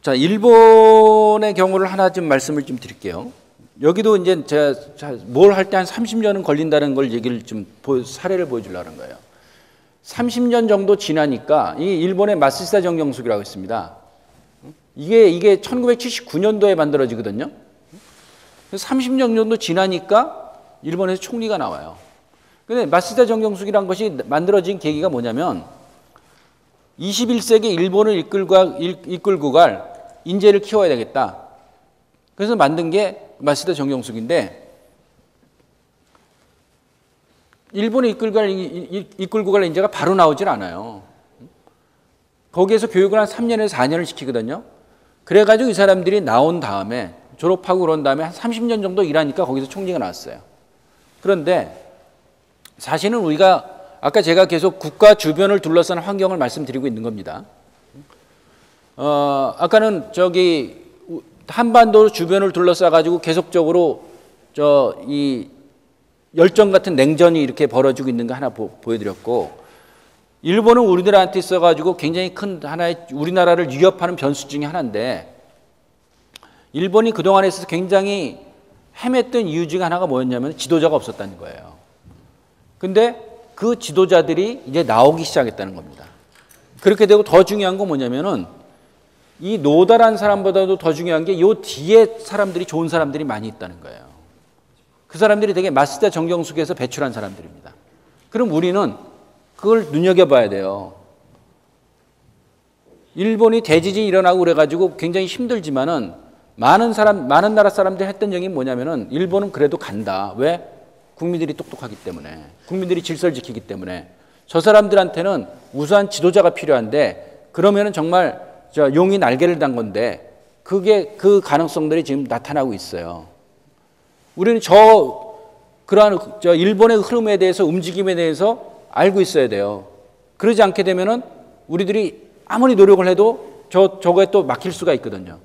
자, 일본의 경우를 하나 좀 말씀을 좀 드릴게요. 여기도 이제 제가 뭘 할 때 한 30년은 걸린다는 걸 얘기를 좀 사례를 보여주려는 거예요. 30년 정도 지나니까 이 일본의 마쓰시다 정경숙이라고 있습니다. 이게 1979년도에 만들어지거든요. 30년 정도 지나니까 일본에서 총리가 나와요. 근데 마쓰시다 정경숙이라는 것이 만들어진 계기가 뭐냐면 21세기 일본을 이끌고 갈 인재를 키워야 되겠다. 그래서 만든 게 마쓰시다 정경숙인데, 일본을 이끌고 갈 인재가 바로 나오질 않아요. 거기에서 교육을 한 3년에서 4년을 시키거든요. 그래가지고 이 사람들이 나온 다음에 졸업하고 그런 다음에 한 30년 정도 일하니까 거기서 총리가 나왔어요. 그런데 사실은 우리가 아까 제가 계속 국가 주변을 둘러싼 환경을 말씀드리고 있는 겁니다. 아까는 저기 한반도 주변을 둘러싸가지고 계속적으로 이 열정 같은 냉전이 이렇게 벌어지고 있는 거 하나 보여드렸고, 일본은 우리들한테 있어가지고 굉장히 큰 하나의 우리나라를 위협하는 변수 중에 하나인데, 일본이 그동안에 있어서 굉장히 헤맸던 이유 중에 하나가 뭐였냐면 지도자가 없었다는 거예요. 근데 그 지도자들이 이제 나오기 시작했다는 겁니다. 그렇게 되고 더 중요한 건 뭐냐면은 이 노다란 사람보다도 더 중요한 게 요 뒤에 사람들이 좋은 사람들이 많이 있다는 거예요. 그 사람들이 되게 마쓰시다 정경숙에서 배출한 사람들입니다. 그럼 우리는 그걸 눈여겨봐야 돼요. 일본이 대지진이 일어나고 그래가지고 굉장히 힘들지만은 많은 나라 사람들이 했던 얘기는 뭐냐면은 일본은 그래도 간다. 왜? 국민들이 똑똑하기 때문에, 국민들이 질서를 지키기 때문에. 저 사람들한테는 우수한 지도자가 필요한데, 그러면은 정말 용이 날개를 단 건데, 그게 그 가능성들이 지금 나타나고 있어요. 우리는 그러한 일본의 흐름에 대해서, 움직임에 대해서 알고 있어야 돼요. 그러지 않게 되면은 우리들이 아무리 노력을 해도 저거에 또 막힐 수가 있거든요.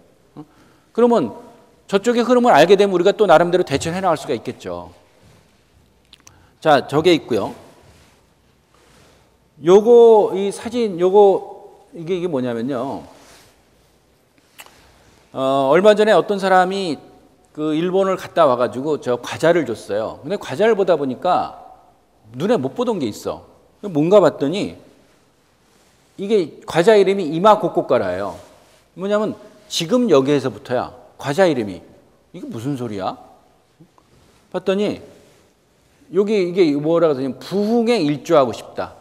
그러면 저쪽의 흐름을 알게 되면 우리가 또 나름대로 대처해 나갈 수가 있겠죠. 자, 저게 있고요. 이 사진, 이게 뭐냐면요. 얼마 전에 어떤 사람이 그 일본을 갔다 와가지고 저 과자를 줬어요. 근데 과자를 보다 보니까 눈에 못 보던 게 있어. 뭔가 봤더니 이게 과자 이름이 이마고꼬까라예요. 뭐냐면 지금 여기에서부터야 과자 이름이. 이게 무슨 소리야? 봤더니 이게 뭐라고 하더니 부흥에 일조하고 싶다.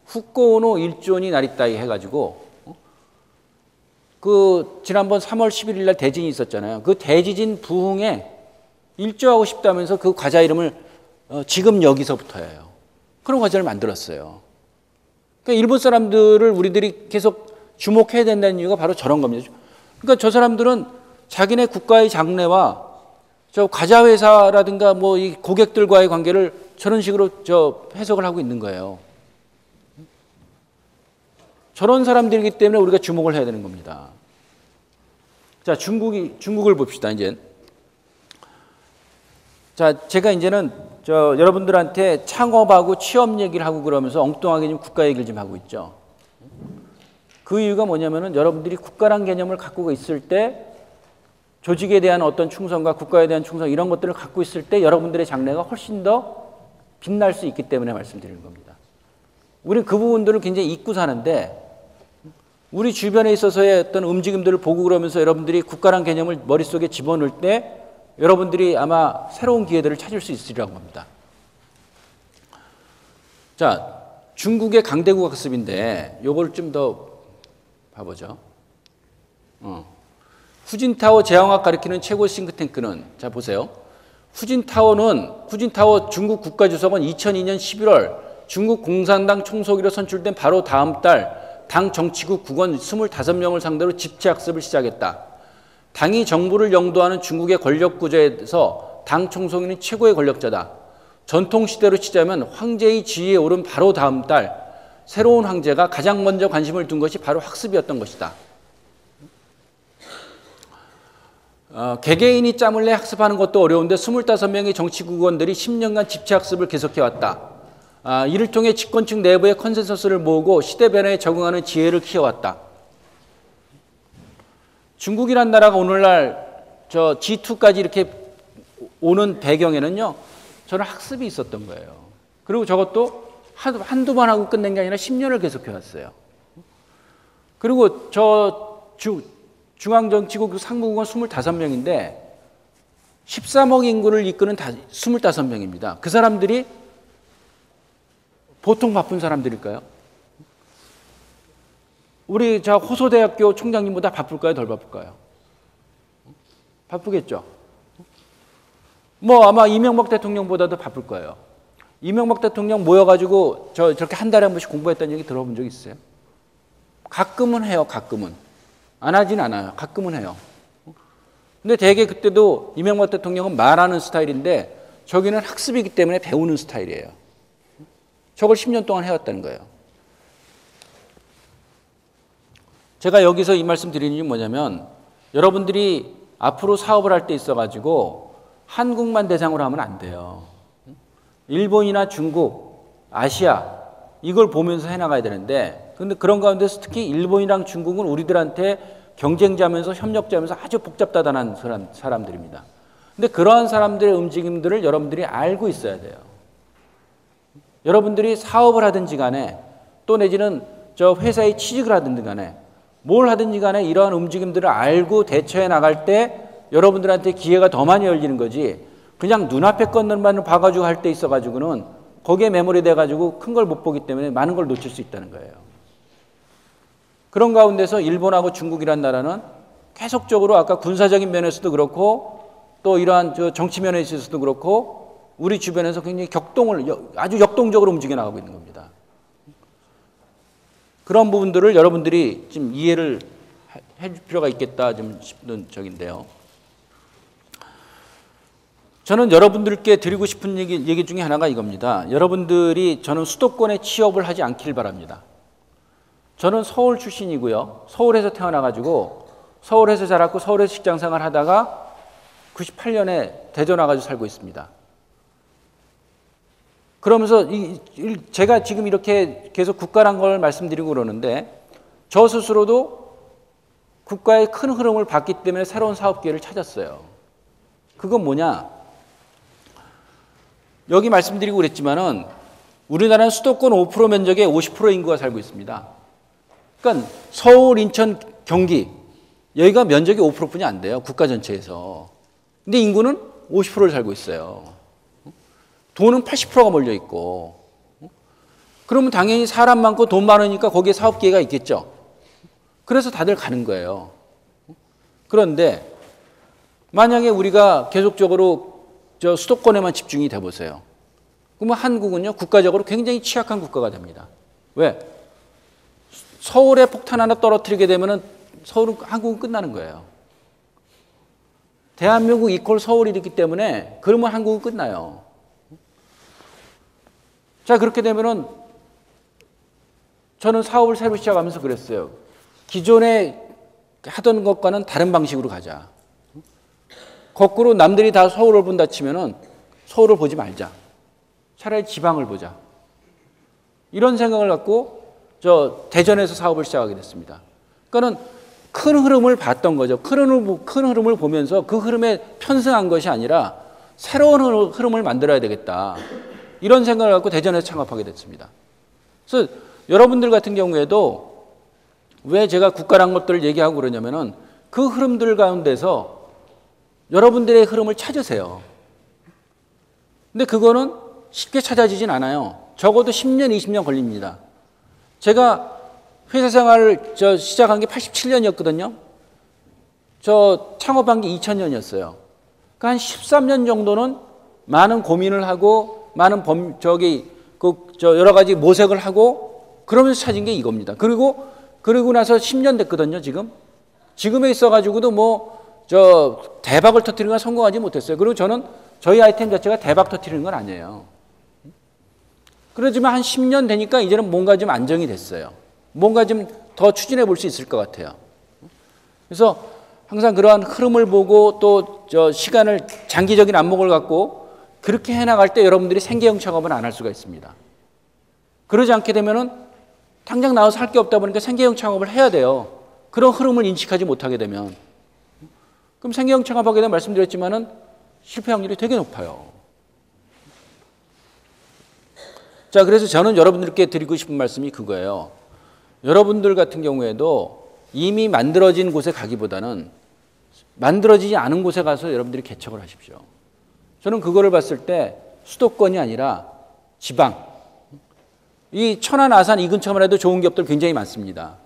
후코노 일조니 나리따이 해가지고 그 지난번 3월 11일 날 대진이 있었잖아요. 그 대지진 부흥에 일조하고 싶다면서 그 과자 이름을 지금 여기서부터예요. 그런 과자를 만들었어요. 그러니까 일본 사람들을 우리들이 계속 주목해야 된다는 이유가 바로 저런 겁니다. 그러니까 저 사람들은 자기네 국가의 장래와 저 과자 회사라든가 뭐 이 고객들과의 관계를 저런 식으로 해석을 하고 있는 거예요. 저런 사람들이기 때문에 우리가 주목을 해야 되는 겁니다. 자, 중국을 봅시다, 이제. 자, 제가 이제는 여러분들한테 창업하고 취업 얘기를 하고 그러면서 엉뚱하게 좀 국가 얘기를 좀 하고 있죠. 그 이유가 뭐냐면은 여러분들이 국가란 개념을 갖고 있을 때 조직에 대한 어떤 충성과 국가에 대한 충성 이런 것들을 갖고 있을 때 여러분들의 장래가 훨씬 더 빛날 수 있기 때문에 말씀드리는 겁니다. 우리는 그 부분들을 굉장히 잊고 사는데 우리 주변에 있어서의 어떤 움직임들을 보고 그러면서 여러분들이 국가란 개념을 머릿속에 집어넣을 때 여러분들이 아마 새로운 기회들을 찾을 수 있으리라고 합니다. 자, 중국의 강대국 학습인데 요걸 좀 더 봐보죠. 후진타오 제왕학 가리키는 최고 싱크탱크는, 자 보세요. 후진타오 중국 국가주석은 2002년 11월 중국 공산당 총서기로 선출된 바로 다음 달 당 정치국 국원 25명을 상대로 집체학습을 시작했다. 당이 정부를 영도하는 중국의 권력 구조에서 당 총서기는 최고의 권력자다. 전통시대로 치자면 황제의 지위에 오른 바로 다음 달 새로운 황제가 가장 먼저 관심을 둔 것이 바로 학습이었던 것이다. 개개인이 짬을 내 학습하는 것도 어려운데 25명의 정치국원들이 10년간 집체학습을 계속해왔다. 이를 통해 집권층 내부의 컨센서스를 모으고 시대 변화에 적응하는 지혜를 키워왔다. 중국이란 나라가 오늘날 저 G2까지 이렇게 오는 배경에는요, 저는 학습이 있었던 거예요. 그리고 저것도 한두 번 하고 끝낸 게 아니라 10년을 계속해 왔어요. 그리고 저 중앙정치국 상무국은 25명인데 13억 인구를 이끄는 25명입니다. 그 사람들이 보통 바쁜 사람들일까요? 우리 호소대학교 총장님보다 바쁠까요? 덜 바쁠까요? 바쁘겠죠. 뭐 아마 이명박 대통령보다도 바쁠 거예요. 이명박 대통령 모여가지고 저렇게 한 달에 한 번씩 공부했다는 얘기 들어본 적 있어요? 가끔은 해요. 가끔은. 안 하진 않아요. 가끔은 해요. 근데 대개 그때도 이명박 대통령은 말하는 스타일인데 저기는 학습이기 때문에 배우는 스타일이에요. 저걸 10년 동안 해왔다는 거예요. 제가 여기서 이 말씀 드리는 게 뭐냐면 여러분들이 앞으로 사업을 할 때 있어가지고 한국만 대상으로 하면 안 돼요. 일본이나 중국, 아시아 이걸 보면서 해나가야 되는데 근데 그런 가운데서 특히 일본이랑 중국은 우리들한테 경쟁자면서 협력자면서 아주 복잡다단한 사람들입니다. 근데 그러한 사람들의 움직임들을 여러분들이 알고 있어야 돼요. 여러분들이 사업을 하든지 간에 또 내지는 저 회사에 취직을 하든지 간에 뭘 하든지 간에 이러한 움직임들을 알고 대처해 나갈 때 여러분들한테 기회가 더 많이 열리는 거지 그냥 눈앞에 것만 봐가지고 할 때 있어가지고는 거기에 매몰이 돼가지고 큰 걸 못 보기 때문에 많은 걸 놓칠 수 있다는 거예요. 그런 가운데서 일본하고 중국이란 나라는 계속적으로 아까 군사적인 면에서도 그렇고 또 이러한 정치 면에 있어서도 그렇고 우리 주변에서 굉장히 아주 역동적으로 움직여 나가고 있는 겁니다. 그런 부분들을 여러분들이 좀 이해를 해 줄 필요가 있겠다 좀 싶은 적인데요. 저는 여러분들께 드리고 싶은 얘기 중에 하나가 이겁니다. 여러분들이 저는 수도권에 취업을 하지 않길 바랍니다. 저는 서울 출신이고요. 서울에서 태어나가지고 서울에서 자랐고 서울에서 직장생활 하다가 98년에 대전 와가지고 살고 있습니다. 그러면서 제가 지금 이렇게 계속 국가란 걸 말씀드리고 그러는데 저 스스로도 국가의 큰 흐름을 봤기 때문에 새로운 사업 기회를 찾았어요. 그건 뭐냐? 여기 말씀드리고 그랬지만은 우리나라는 수도권 5% 면적에 50% 인구가 살고 있습니다. 그러니까 서울, 인천, 경기 여기가 면적이 5%뿐이 안 돼요. 국가 전체에서. 근데 인구는 50%를 살고 있어요. 돈은 80%가 몰려 있고. 그러면 당연히 사람 많고 돈 많으니까 거기에 사업 기회가 있겠죠. 그래서 다들 가는 거예요. 그런데 만약에 우리가 계속적으로 저 수도권에만 집중이 돼 보세요. 그러면 한국은요 국가적으로 굉장히 취약한 국가가 됩니다. 왜? 서울에 폭탄 하나 떨어뜨리게 되면은 한국은 끝나는 거예요. 대한민국 이퀄 서울이기 때문에 그러면 한국은 끝나요. 자 그렇게 되면은 저는 사업을 새로 시작하면서 그랬어요. 기존에 하던 것과는 다른 방식으로 가자. 거꾸로 남들이 다 서울을 본다 치면은 서울을 보지 말자. 차라리 지방을 보자. 이런 생각을 갖고 저 대전에서 사업을 시작하게 됐습니다. 그러니까는 큰 흐름을 봤던 거죠. 큰 흐름을 보면서 그 흐름에 편승한 것이 아니라 새로운 흐름을 만들어야 되겠다. 이런 생각을 갖고 대전에서 창업하게 됐습니다. 그래서 여러분들 같은 경우에도 왜 제가 국가란 것들을 얘기하고 그러냐면은 그 흐름들 가운데서 여러분들의 흐름을 찾으세요. 근데 그거는 쉽게 찾아지진 않아요. 적어도 10년, 20년 걸립니다. 제가 회사 생활을 시작한 게 87년이었거든요. 저 창업한 게 2000년이었어요. 그러니까 한 13년 정도는 많은 고민을 하고 많은 여러 가지 모색을 하고 그러면서 찾은 게 이겁니다. 그리고 나서 10년 됐거든요, 지금. 지금에 있어가지고도 대박을 터뜨리는 건 성공하지 못했어요. 그리고 저는 저희 아이템 자체가 대박 터뜨리는 건 아니에요. 그러지만 한 10년 되니까 이제는 뭔가 좀 안정이 됐어요. 뭔가 좀 더 추진해 볼 수 있을 것 같아요. 그래서 항상 그러한 흐름을 보고 또 시간을 장기적인 안목을 갖고 그렇게 해나갈 때 여러분들이 생계형 창업은 안 할 수가 있습니다. 그러지 않게 되면은 당장 나와서 할 게 없다 보니까 생계형 창업을 해야 돼요. 그런 흐름을 인식하지 못하게 되면. 그럼 생계형 창업하게 되면 말씀드렸지만은 실패 확률이 되게 높아요. 자, 그래서 저는 여러분들께 드리고 싶은 말씀이 그거예요. 여러분들 같은 경우에도 이미 만들어진 곳에 가기보다는 만들어지지 않은 곳에 가서 여러분들이 개척을 하십시오. 저는 그거를 봤을 때 수도권이 아니라 지방, 이 천안, 아산 이 근처만 해도 좋은 기업들 굉장히 많습니다.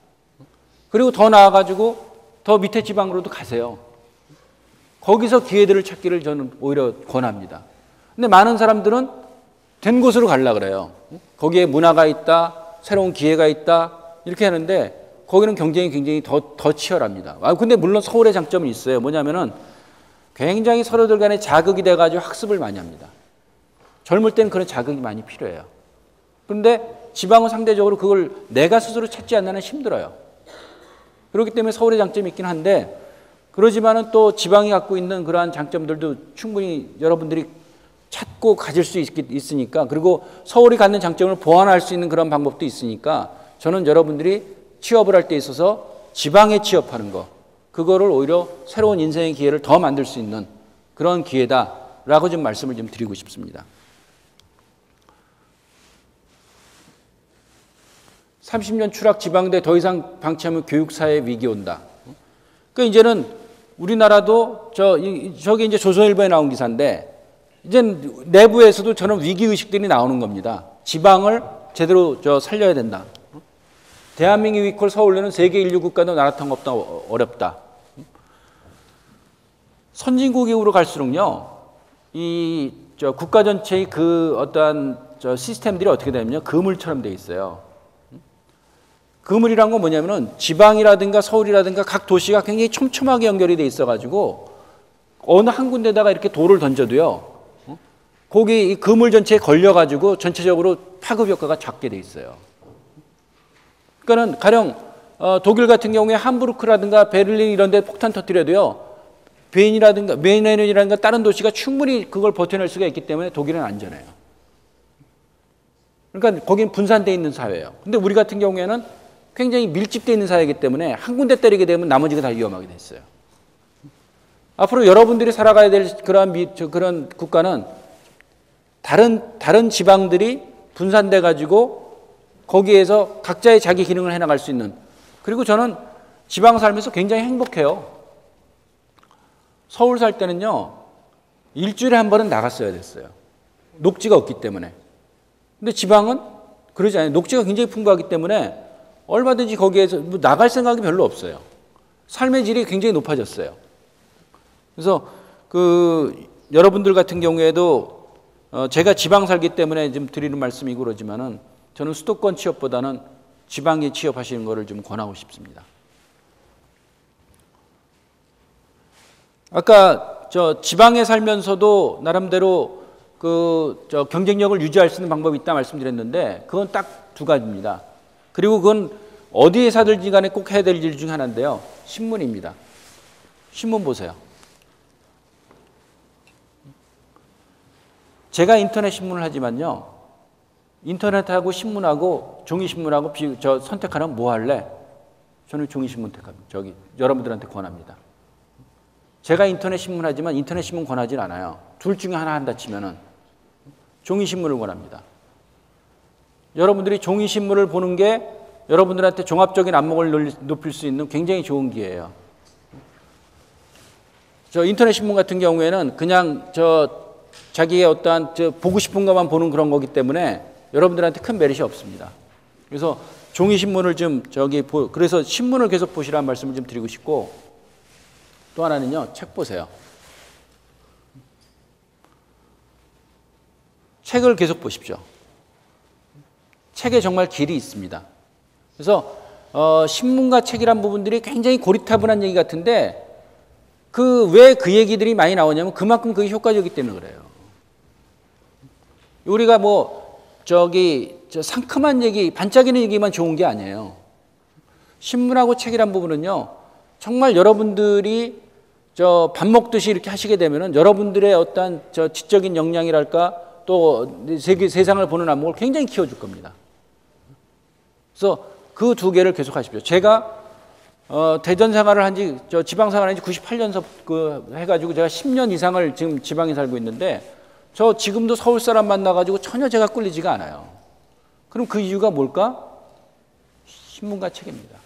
그리고 더 나아가지고 더 밑에 지방으로도 가세요. 거기서 기회들을 찾기를 저는 오히려 권합니다. 근데 많은 사람들은 된 곳으로 가려고 그래요. 거기에 문화가 있다, 새로운 기회가 있다, 이렇게 하는데 거기는 경쟁이 굉장히 더 치열합니다. 근데 물론 서울의 장점은 있어요. 뭐냐면은 굉장히 서로들 간에 자극이 돼가지고 학습을 많이 합니다. 젊을 때는 그런 자극이 많이 필요해요. 그런데 지방은 상대적으로 그걸 내가 스스로 찾지 않는 한 힘들어요. 그렇기 때문에 서울의 장점이 있긴 한데, 그러지만은 또 지방이 갖고 있는 그러한 장점들도 충분히 여러분들이 찾고 가질 수 있으니까, 그리고 서울이 갖는 장점을 보완할 수 있는 그런 방법도 있으니까, 저는 여러분들이 취업을 할 때 있어서 지방에 취업하는 거, 그거를 오히려 새로운 인생의 기회를 더 만들 수 있는 그런 기회다라고 좀 말씀을 좀 드리고 싶습니다. 30년 추락 지방대 더 이상 방치하면 교육사회 위기 온다. 그러니까 이제는 우리나라도 저기 이제 조선일보에 나온 기사인데, 이제 내부에서도 저는 위기 의식들이 나오는 겁니다. 지방을 제대로 살려야 된다. 대한민국 이퀄 서울에는 세계 인류 국가도 나라탕 없다, 어렵다. 선진국으로 갈수록요, 국가 전체의 그 어떠한 시스템들이 어떻게 되냐면요, 그물처럼 돼 있어요. 그물이란 건 뭐냐면은 지방이라든가 서울이라든가 각 도시가 굉장히 촘촘하게 연결이 돼 있어가지고 어느 한 군데다가 이렇게 돌을 던져도요, 거기 이 그물 전체에 걸려가지고 전체적으로 파급 효과가 작게 돼 있어요. 그러니까는 가령 독일 같은 경우에 함부르크라든가 베를린 이런 데 폭탄 터뜨려도요, 베른이라든가 다른 도시가 충분히 그걸 버텨낼 수가 있기 때문에 독일은 안전해요. 그러니까 거긴 분산되어 있는 사회예요. 근데 우리 같은 경우에는 굉장히 밀집되어 있는 사회이기 때문에 한 군데 때리게 되면 나머지가 다 위험하게 됐어요. 앞으로 여러분들이 살아가야 될 그런 국가는 다른 지방들이 분산돼 가지고 거기에서 각자의 자기 기능을 해나갈 수 있는, 그리고 저는 지방 살면서 굉장히 행복해요. 서울 살 때는요, 일주일에 한 번은 나갔어야 됐어요. 녹지가 없기 때문에. 근데 지방은 그러지 않아요. 녹지가 굉장히 풍부하기 때문에 얼마든지 거기에서 나갈 생각이 별로 없어요. 삶의 질이 굉장히 높아졌어요. 그래서 여러분들 같은 경우에도 제가 지방 살기 때문에 좀 드리는 말씀이고 그러지만은 저는 수도권 취업보다는 지방에 취업하시는 것을 좀 권하고 싶습니다. 아까 지방에 살면서도 나름대로 경쟁력을 유지할 수 있는 방법이 있다 말씀드렸는데, 그건 딱 두 가지입니다. 그리고 그건 어디에 사든지 간에 꼭 해야 될 일 중 하나인데요, 신문입니다. 신문 보세요. 제가 인터넷 신문을 하지만요, 인터넷하고 신문하고 종이신문하고 선택하라면 뭐 할래? 저는 종이신문 택합니다. 여러분들한테 권합니다. 제가 인터넷 신문 하지만 인터넷 신문 권하진 않아요. 둘 중에 하나 한다 치면은 종이신문을 권합니다. 여러분들이 종이신문을 보는 게 여러분들한테 종합적인 안목을 높일 수 있는 굉장히 좋은 기회예요. 인터넷 신문 같은 경우에는 그냥 자기의 어떠한 보고 싶은 것만 보는 그런 거기 때문에 여러분들한테 큰 메리트 없습니다. 그래서 종이신문을 그래서 신문을 계속 보시라는 말씀을 좀 드리고 싶고, 또 하나는요, 책 보세요. 책을 계속 보십시오. 책에 정말 길이 있습니다. 그래서 신문과 책이란 부분들이 굉장히 고리타분한 얘기 같은데, 왜 그 얘기들이 많이 나오냐면 그만큼 그게 효과적이기 때문에 그래요. 우리가 상큼한 얘기, 반짝이는 얘기만 좋은 게 아니에요. 신문하고 책이란 부분은요, 정말 여러분들이 밥 먹듯이 이렇게 하시게 되면은 여러분들의 어떤 지적인 역량이랄까, 또 세상을 보는 안목을 굉장히 키워줄 겁니다. 그래서 그 두 개를 계속 하십시오. 제가 대전 생활을 지방 생활을 한 지 98년서 해가지고 제가 10년 이상을 지금 지방에 살고 있는데 저 지금도 서울 사람 만나가지고 전혀 제가 꿀리지가 않아요. 그럼 그 이유가 뭘까? 신문과 책입니다.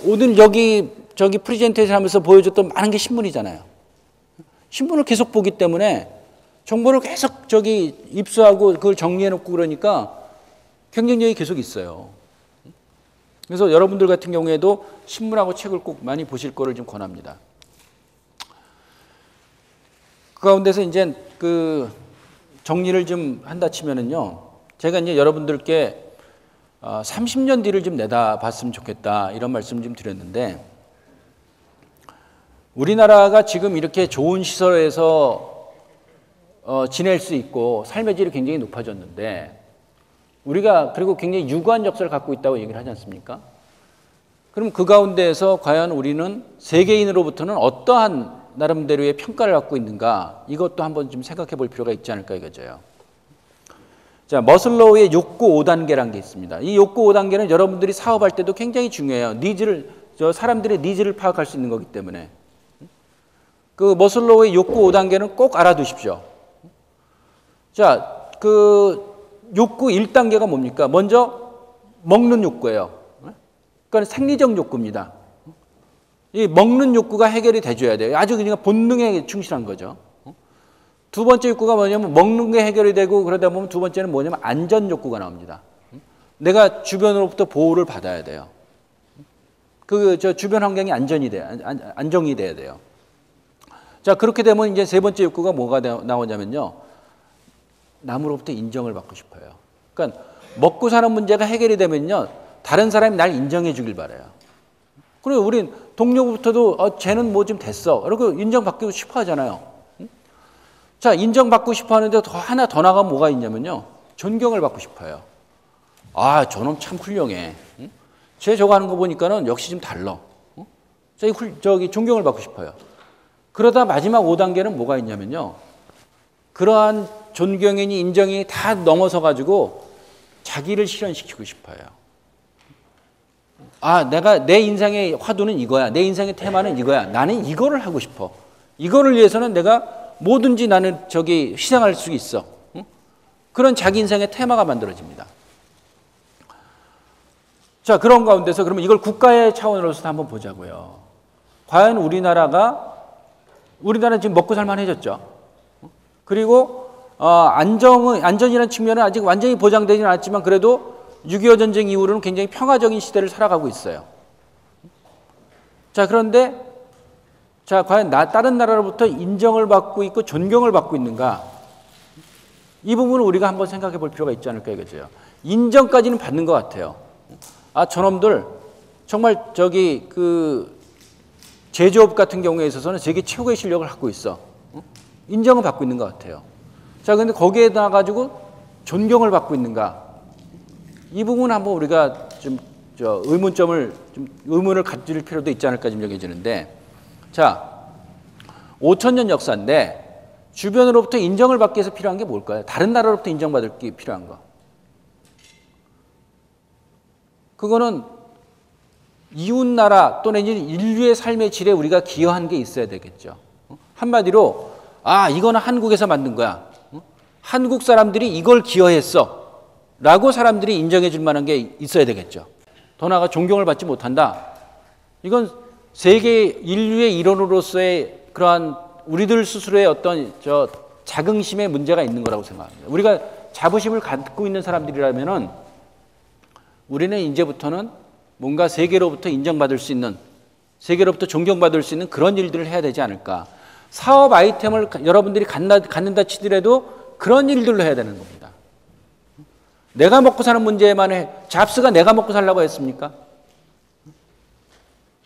오늘 저기 프레젠테이션 하면서 보여줬던 많은 게 신문이잖아요. 신문을 계속 보기 때문에 정보를 계속 입수하고 그걸 정리해놓고 그러니까 경쟁력이 계속 있어요. 그래서 여러분들 같은 경우에도 신문하고 책을 꼭 많이 보실 거를 좀 권합니다. 그 가운데서 이제 정리를 좀 한다 치면은요, 제가 이제 여러분들께 30년 뒤를 좀 내다봤으면 좋겠다 이런 말씀 좀 드렸는데, 우리나라가 지금 이렇게 좋은 시설에서 지낼 수 있고 삶의 질이 굉장히 높아졌는데, 우리가 그리고 굉장히 유구한 역사를 갖고 있다고 얘기를 하지 않습니까? 그럼 그 가운데에서 과연 우리는 세계인으로부터는 어떠한 나름대로의 평가를 갖고 있는가, 이것도 한번 좀 생각해 볼 필요가 있지 않을까 이거죠. 자, 머슬로우의 욕구 5단계라는 게 있습니다. 이 욕구 5단계는 여러분들이 사업할 때도 굉장히 중요해요. 사람들의 니즈를 파악할 수 있는 거기 때문에. 그 머슬로우의 욕구 5단계는 꼭 알아두십시오. 자, 욕구 1단계가 뭡니까? 먼저 먹는 욕구예요. 그러니까 생리적 욕구입니다. 이 먹는 욕구가 해결이 돼줘야 돼요. 아주 그냥 본능에 충실한 거죠. 두 번째 욕구가 뭐냐면 먹는 게 해결이 되고 그러다 보면 두 번째는 뭐냐면 안전 욕구가 나옵니다. 내가 주변으로부터 보호를 받아야 돼요. 주변 환경이 안정이 돼야 돼요. 자, 그렇게 되면 이제 세 번째 욕구가 뭐가 나오냐면요, 남으로부터 인정을 받고 싶어요. 그러니까 먹고 사는 문제가 해결이 되면요, 다른 사람이 날 인정해 주길 바라요. 그리고 우린 동료부터도 쟤는 뭐 좀 됐어, 그리고 인정받고 싶어 하잖아요. 자, 인정받고 싶어 하는데 하나 더 나가면 뭐가 있냐면요, 존경을 받고 싶어요. 아, 저놈 참 훌륭해. 쟤 저거 하는 거 보니까는 역시 좀 달라. 존경을 받고 싶어요. 그러다 마지막 5단계는 뭐가 있냐면요, 그러한 존경이니 인정이 다 넘어서 자기를 실현시키고 싶어요. 내 인생의 화두는 이거야. 내 인생의 테마는 이거야. 나는 이거를 하고 싶어. 이거를 위해서는 내가 뭐든지 나는 희생할 수 있어. 그런 자기 인생의 테마가 만들어집니다. 자, 그런 가운데서 그러면 이걸 국가의 차원으로서 한번 보자고요. 과연 우리나라는 지금 먹고 살만해졌죠. 그리고 안전이라는 측면은 아직 완전히 보장되지는 않았지만 그래도 6.25 전쟁 이후로는 굉장히 평화적인 시대를 살아가고 있어요. 자, 그런데 과연 다른 나라로부터 인정을 받고 있고 존경을 받고 있는가? 이 부분을 우리가 한번 생각해 볼 필요가 있지 않을까 이거죠. 인정까지는 받는 것 같아요. 저놈들 정말 제조업 같은 경우에 있어서는 세계 최고의 실력을 갖고 있어. 인정을 받고 있는 것 같아요. 자, 근데 거기에다 가지고 존경을 받고 있는가? 이 부분 한번 우리가 의문을 가질 필요도 있지 않을까 좀 여겨지는데, 자, 5,000년 역사인데 주변으로부터 인정을 받기 위해서 필요한 게 뭘까요? 다른 나라로부터 인정받을 게 필요한 거. 그거는 이웃나라 또는 인류의 삶의 질에 우리가 기여한 게 있어야 되겠죠. 한마디로 이거는 한국에서 만든 거야. 한국 사람들이 이걸 기여했어 라고 사람들이 인정해 줄 만한 게 있어야 되겠죠. 더 나아가 존경을 받지 못한다. 이건 세계 인류의 일원으로서의 그러한 우리들 스스로의 어떤 자긍심의 문제가 있는 거라고 생각합니다. 우리가 자부심을 갖고 있는 사람들이라면은 우리는 이제부터는 뭔가 세계로부터 인정받을 수 있는, 세계로부터 존경받을 수 있는 그런 일들을 해야 되지 않을까. 사업 아이템을 여러분들이 갖는다 치더라도 그런 일들로 해야 되는 겁니다. 내가 먹고 사는 문제에만 잡스가 내가 먹고 살라고 했습니까?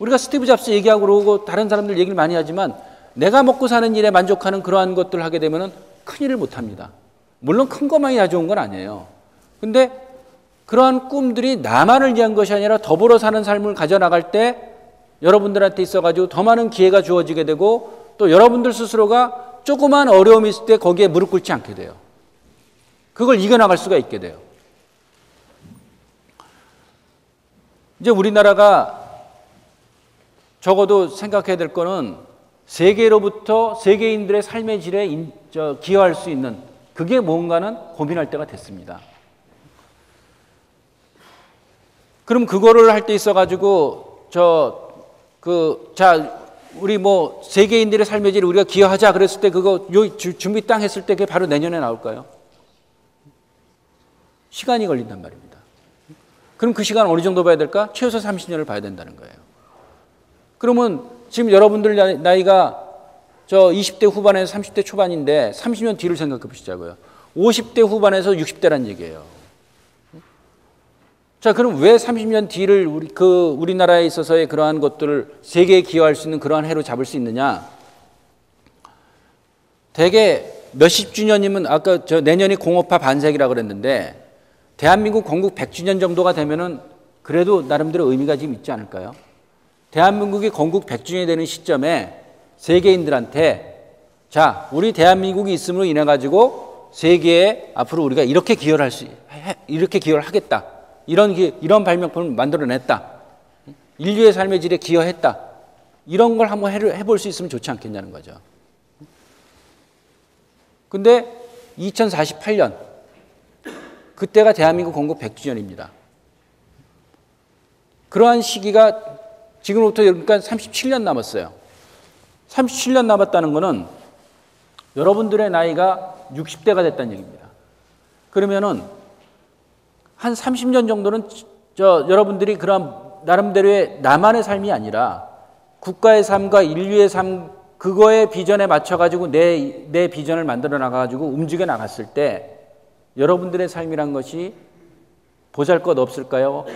우리가 스티브 잡스 얘기하고 그러고 다른 사람들 얘기를 많이 하지만 내가 먹고 사는 일에 만족하는 그러한 것들을 하게 되면 큰일을 못합니다. 물론 큰 것만이 다 좋은 건 아니에요. 근데 그러한 꿈들이 나만을 위한 것이 아니라 더불어 사는 삶을 가져나갈 때 여러분들한테 있어가지고 더 많은 기회가 주어지게 되고 또 여러분들 스스로가 조그만 어려움이 있을 때 거기에 무릎 꿇지 않게 돼요. 그걸 이겨나갈 수가 있게 돼요. 이제 우리나라가 적어도 생각해야 될 거는 세계로부터 세계인들의 삶의 질에 기여할 수 있는 그게 뭔가는 고민할 때가 됐습니다. 그럼 그거를 할 때 있어가지고 우리 뭐 세계인들의 삶의 질에 우리가 기여하자 그랬을 때 그거 준비 땅 했을 때 그게 바로 내년에 나올까요? 시간이 걸린단 말입니다. 그럼 그 시간 어느 정도 봐야 될까? 최소 30년을 봐야 된다는 거예요. 그러면 지금 여러분들 나이가 20대 후반에서 30대 초반인데 30년 뒤를 생각해 보시자고요. 50대 후반에서 60대란 얘기예요. 자, 그럼 왜 30년 뒤를 우리나라에 있어서의 그러한 것들을 세계에 기여할 수 있는 그러한 해로 잡을 수 있느냐? 대개 몇십 주년이면 아까 내년이 공업화 반세기라고 그랬는데 대한민국 건국 100주년 정도가 되면은 그래도 나름대로 의미가 좀 있지 않을까요? 대한민국이 건국 100주년이 되는 시점에 세계인들한테 자, 우리 대한민국이 있음으로 인해 가지고 세계에 앞으로 우리가 이렇게 기여를 하겠다. 이런 발명품을 만들어냈다. 인류의 삶의 질에 기여했다. 이런 걸 한번 해볼 수 있으면 좋지 않겠냐는 거죠. 근데 2048년 그때가 대한민국 건국 100주년입니다. 그러한 시기가 지금부터 그러니까 37년 남았어요. 37년 남았다는 것은 여러분들의 나이가 60대가 됐다는 얘기입니다. 그러면은 한 30년 정도는 여러분들이 그런 나름대로의 나만의 삶이 아니라 국가의 삶과 인류의 삶 그거의 비전에 맞춰가지고 내 비전을 만들어 나가가지고 움직여 나갔을 때 여러분들의 삶이란 것이 보잘것 없을까요?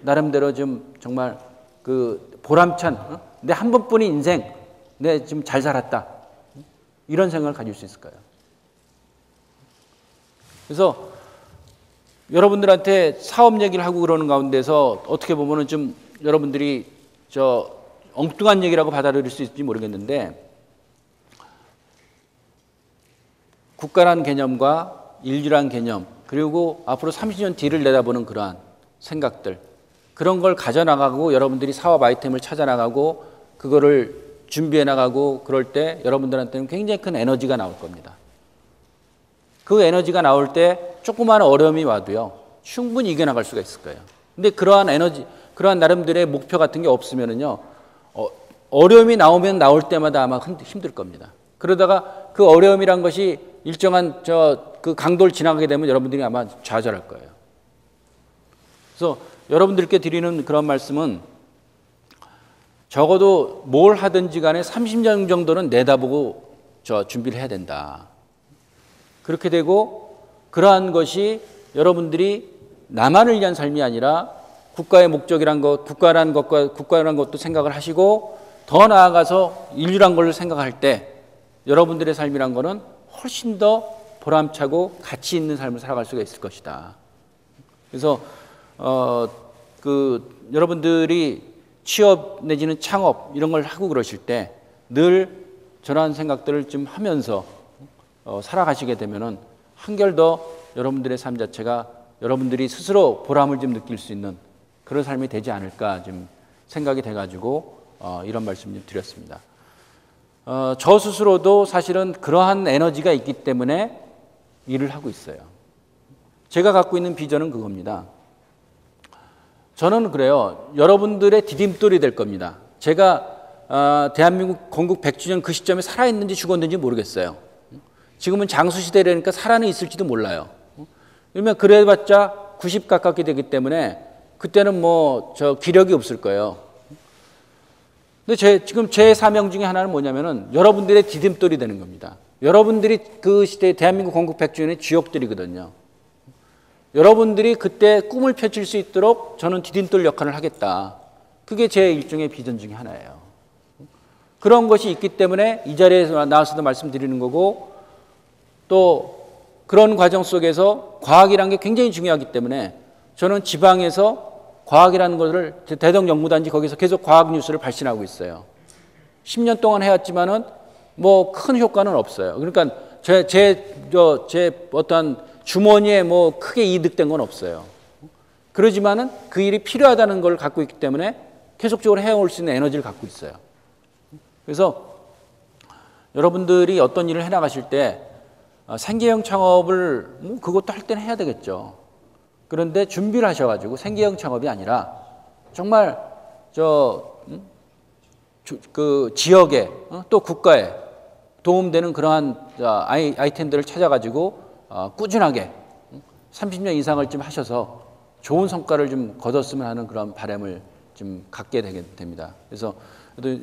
나름대로 좀 정말 그 보람찬 내 한 번뿐인 인생 내 지금 잘 살았다 이런 생각을 가질 수 있을까요? 그래서 여러분들한테 사업 얘기를 하고 그러는 가운데서 어떻게 보면은 좀 여러분들이 엉뚱한 얘기라고 받아들일 수 있을지 모르겠는데 국가란 개념과 인류란 개념 그리고 앞으로 30년 뒤를 내다보는 그러한 생각들 그런 걸 가져나가고 여러분들이 사업 아이템을 찾아나가고 그거를 준비해 나가고 그럴 때 여러분들한테는 굉장히 큰 에너지가 나올 겁니다. 그 에너지가 나올 때 조그마한 어려움이 와도요 충분히 이겨나갈 수가 있을 거예요. 근데 그러한 에너지 그러한 나름대로의 목표 같은 게 없으면은요 어려움이 나오면 나올 때마다 아마 힘들 겁니다. 그러다가 그 어려움이란 것이 일정한 그 강도를 지나가게 되면 여러분들이 아마 좌절할 거예요. 그래서 여러분들께 드리는 그런 말씀은 적어도 뭘 하든지 간에 30년 정도는 내다보고 준비를 해야 된다. 그렇게 되고 그러한 것이 여러분들이 나만을 위한 삶이 아니라 국가의 목적이란 것, 국가라는 것도 생각을 하시고 더 나아가서 인류란 걸 생각할 때 여러분들의 삶이란 거는 훨씬 더 보람차고 가치 있는 삶을 살아갈 수가 있을 것이다. 그래서 여러분들이 취업 내지는 창업 이런 걸 하고 그러실 때 늘 저런 생각들을 좀 하면서 살아가시게 되면은 한결 더 여러분들의 삶 자체가 여러분들이 스스로 보람을 좀 느낄 수 있는 그런 삶이 되지 않을까 좀 생각이 돼가지고 이런 말씀 좀 드렸습니다. 저 스스로도 사실은 그러한 에너지가 있기 때문에 일을 하고 있어요. 제가 갖고 있는 비전은 그겁니다. 저는 그래요. 여러분들의 디딤돌이 될 겁니다. 제가 대한민국 건국 100주년 그 시점에 살아있는지 죽었는지 모르겠어요. 지금은 장수시대라니까 살아는 있을지도 몰라요. 그러면 그래봤자 90 가깝게 되기 때문에 그때는 기력이 없을 거예요. 근데 지금 제 사명 중에 하나는 뭐냐면은 여러분들의 디딤돌이 되는 겁니다. 여러분들이 그 시대에 대한민국 건국 100주년의 주역들이거든요. 여러분들이 그때 꿈을 펼칠 수 있도록 저는 디딤돌 역할을 하겠다. 그게 제 일종의 비전 중에 하나예요. 그런 것이 있기 때문에 이 자리에 나와서도 말씀드리는 거고 또 그런 과정 속에서 과학이라는 게 굉장히 중요하기 때문에 저는 지방에서 과학이라는 것을 대덕연구단지 거기서 계속 과학 뉴스를 발신하고 있어요. 10년 동안 해왔지만은 큰 효과는 없어요. 그러니까 제 어떤 주머니에 크게 이득된 건 없어요. 그러지만은 그 일이 필요하다는 걸 갖고 있기 때문에 계속적으로 해올 수 있는 에너지를 갖고 있어요. 그래서 여러분들이 어떤 일을 해나가실 때 생계형 창업을 뭐 그것도 할 때는 해야 되겠죠. 그런데 준비를 하셔가지고 생계형 창업이 아니라 정말 그 지역에 또 국가에 도움되는 그러한 아이템들을 찾아가지고 꾸준하게 30년 이상을 좀 하셔서 좋은 성과를 좀 거뒀으면 하는 그런 바람을 좀 갖게 됩니다. 그래서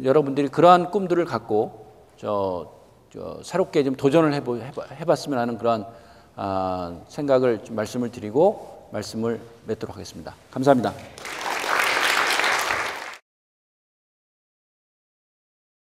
여러분들이 그러한 꿈들을 갖고 새롭게 좀 도전을 해봤으면 하는 그런 생각을 좀 말씀을 드리고 말씀을 맺도록 하겠습니다. 감사합니다.